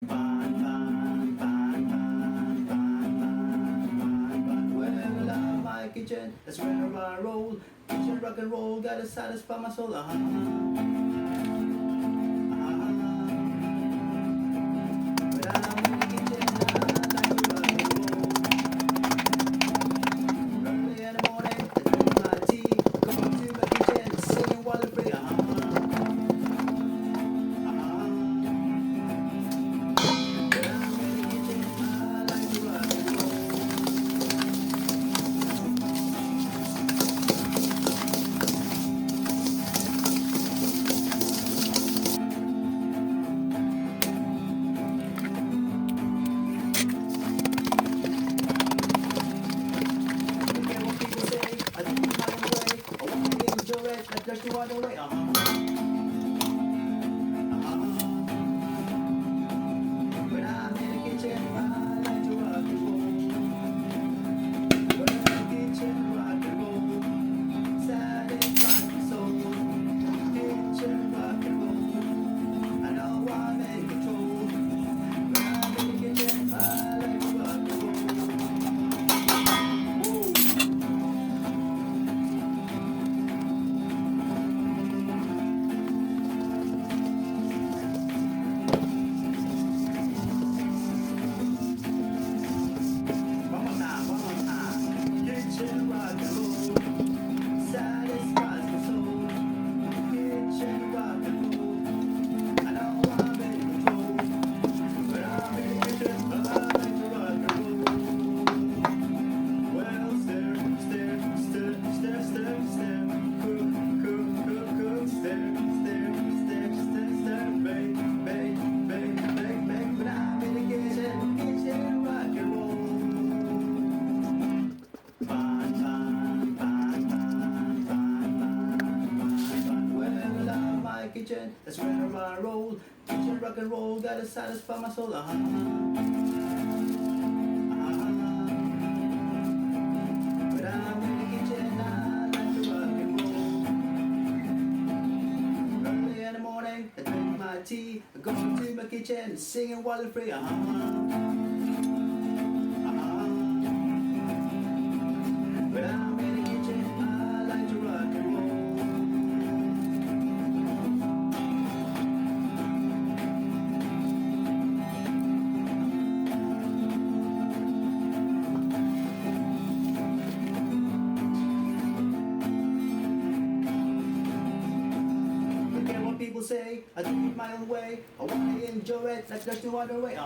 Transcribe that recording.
Well, I love my kitchen, that's where I roll. Kitchen rock and roll, gotta satisfy my soul. There's no other way. When I'm in the kitchen, I like to rock and roll. When I'm in the kitchen, rock and roll. Satisfy my soul. Kitchen rock and roll. I know I'm in control. When I'm in the kitchen, I like to rock and roll. Kitchen, that's where I roll. Kitchen rock and roll, gotta satisfy my soul. When I'm in the kitchen, I like to rock and roll. Early in the morning, I drink my tea. I go to my kitchen, singing wild and free. When I'm in the kitchen, I like to rock and roll. People say I do it my own way. I wanna enjoy it like there's no other way.